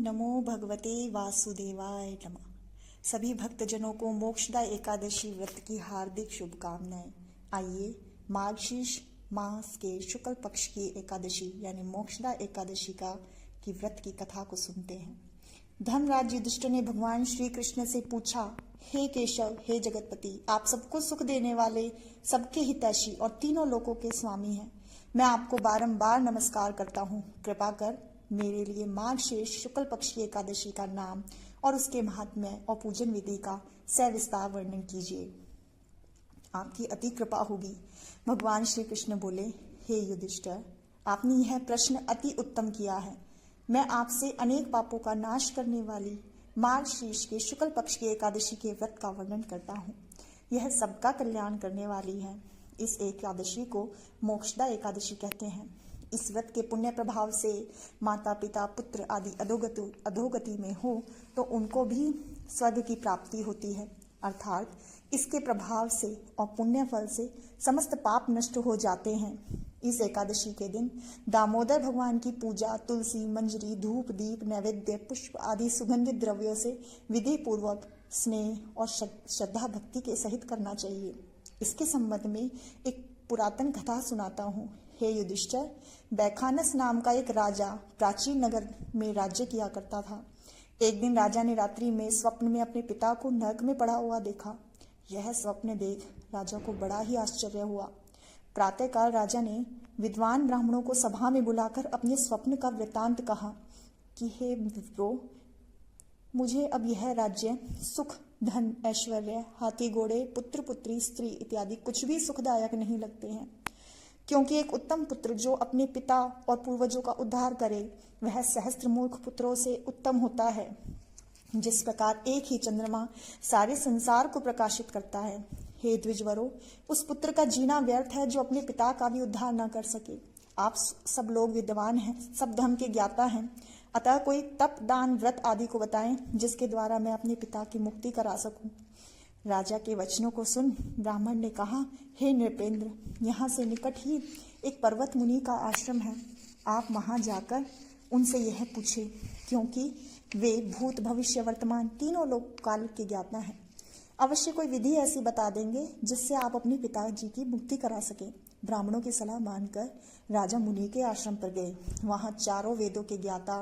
नमो भगवते वासुदेवाय नमः। सभी भक्तजनों को मोक्षदा एकादशी व्रत की हार्दिक शुभकामनाएं। आइए मार्गशीर्ष मास के शुक्ल पक्ष की एकादशी यानी मोक्षदा एकादशी की व्रत की कथा को सुनते हैं। धर्मराज युधिष्ठिर ने भगवान श्री कृष्ण से पूछा, हे केशव, हे जगतपति, आप सबको सुख देने वाले, सबके हितैषी और तीनों लोकों के स्वामी हैं। मैं आपको बारंबार नमस्कार करता हूँ। कृपा कर मेरे लिए मार्गशीर्ष शुक्ल पक्ष की एकादशी का नाम और उसके महात्म्य और पूजन विधि का सविस्तार वर्णन कीजिए। आपकी अति कृपा होगी। भगवान श्री कृष्ण बोले, हे युधिष्ठिर, आपने यह प्रश्न अति उत्तम किया है। मैं आपसे अनेक पापों का नाश करने वाली मार्गशीर्ष के शुक्ल पक्ष की एकादशी के व्रत का वर्णन करता हूँ। यह सबका कल्याण करने वाली है। इस एकादशी को मोक्षदा एकादशी कहते हैं। इस व्रत के पुण्य प्रभाव से माता पिता पुत्र आदि अधोगति में हो तो उनको भी स्वर्ग की प्राप्ति होती है। अर्थात इसके प्रभाव से और पुण्य फल से समस्त पाप नष्ट हो जाते हैं। इस एकादशी के दिन दामोदर भगवान की पूजा तुलसी, मंजरी, धूप, दीप, नैवेद्य, पुष्प आदि सुगंधित द्रव्यों से विधि पूर्वक स्नेह और श्रद्धा भक्ति के सहित करना चाहिए। इसके संबंध में एक पुरातन कथा सुनाता हूँ। हे युधिष्ठिर, बैखानस नाम का एक राजा प्राचीन नगर में राज्य किया करता था। एक दिन राजा ने रात्रि में स्वप्न में अपने पिता को नरक में पड़ा हुआ देखा। यह स्वप्न देख राजा को बड़ा ही आश्चर्य हुआ। प्रातःकाल राजा ने विद्वान ब्राह्मणों को सभा में बुलाकर अपने स्वप्न का वृतांत कहा कि हे विप्रो, मुझे अब यह राज्य सुख, धन, ऐश्वर्य, हाथी घोड़े, पुत्र पुत्री, स्त्री इत्यादि कुछ भी सुखदायक नहीं लगते हैं, क्योंकि एक उत्तम पुत्र जो अपने पिता और पूर्वजों का उद्धार करे वह सहस्त्र मूर्ख पुत्रों से उत्तम होता है। जिस प्रकार एक ही चंद्रमा सारे संसार को प्रकाशित करता है, हे द्विजवरों, उस पुत्र का जीना व्यर्थ है जो अपने पिता का भी उद्धार न कर सके। आप सब लोग विद्वान हैं, सब धर्म के ज्ञाता हैं, अतः कोई तप, दान, व्रत आदि को बताएं जिसके द्वारा मैं अपने पिता की मुक्ति करा सकूं। राजा के वचनों को सुन ब्राह्मण ने कहा, हे नृपेंद्र, यहाँ से निकट ही एक पर्वत मुनि का आश्रम है। आप वहां जाकर उनसे यह पूछे, क्योंकि वे भूत, भविष्य, वर्तमान तीनों लोक काल के ज्ञाता हैं। अवश्य कोई विधि ऐसी बता देंगे जिससे आप अपने पिताजी की मुक्ति करा सके। ब्राह्मणों की सलाह मानकर राजा मुनि के आश्रम पर गए। वहां चारों वेदों के ज्ञाता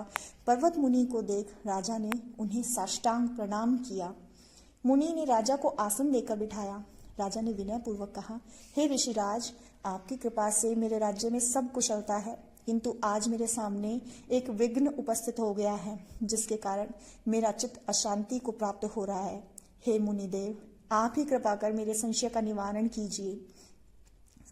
पर्वत मुनि को देख राजा ने उन्हें साष्टांग प्रणाम किया। मुनि ने राजा को आसन देकर बिठाया। राजा ने विनय पूर्वक कहा, हे ऋषिराज, आपकी कृपा से मेरे राज्य में सब कुशलता है, किंतु आज मेरे सामने एक विघ्न उपस्थित हो गया है जिसके कारण मेरा चित्त अशांति को प्राप्त हो रहा है। हे मुनिदेव, आप ही कृपा कर मेरे संशय का निवारण कीजिए।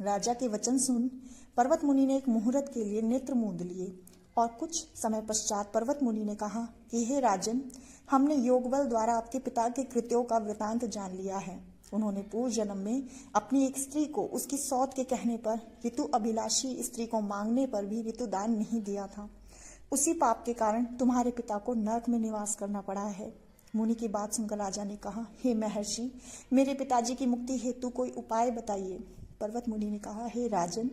राजा के वचन सुन पर्वत मुनि ने एक मुहूर्त के लिए नेत्र मूंद लिए और कुछ समय पश्चात पर्वत मुनि ने कहा कि हे राजन, हमने योग बल द्वारा आपके पिता के कृत्यों का वृतांत जान लिया है। उन्होंने पूर्व जन्म में अपनी एक स्त्री को उसकी सौत के कहने पर ऋतु अभिलाषी स्त्री को मांगने पर भी ऋतु दान नहीं दिया था। उसी पाप के कारण तुम्हारे पिता को नरक में निवास करना पड़ा है। मुनि की बात सुनकर राजा ने कहा, हे महर्षि, मेरे पिताजी की मुक्ति हेतु कोई उपाय बताइए। पर्वत मुनि ने कहा, हे राजन,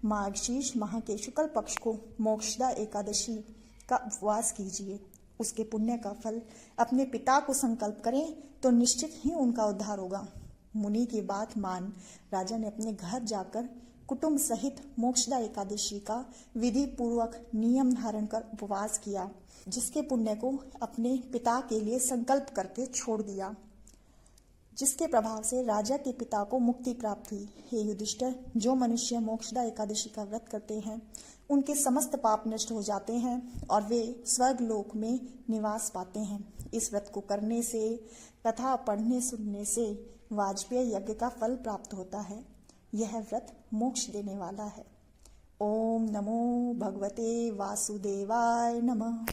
मार्गशीर्ष माह के शुक्ल पक्ष को मोक्षदा एकादशी का उपवास कीजिए। उसके पुण्य का फल अपने पिता को संकल्प करें तो निश्चित ही उनका उद्धार होगा। मुनि की बात मान राजा ने अपने घर जाकर कुटुंब सहित मोक्षदा एकादशी का विधि पूर्वक नियम धारण कर उपवास किया, जिसके पुण्य को अपने पिता के लिए संकल्प करके छोड़ दिया, जिसके प्रभाव से राजा के पिता को मुक्ति प्राप्त हुई। हे युधिष्ठिर, जो मनुष्य मोक्षदा एकादशी का व्रत करते हैं उनके समस्त पाप नष्ट हो जाते हैं और वे स्वर्ग लोक में निवास पाते हैं। इस व्रत को करने से कथा पढ़ने सुनने से वाजपेयी यज्ञ का फल प्राप्त होता है। यह व्रत मोक्ष देने वाला है। ओम नमो भगवते वासुदेवाय नमः।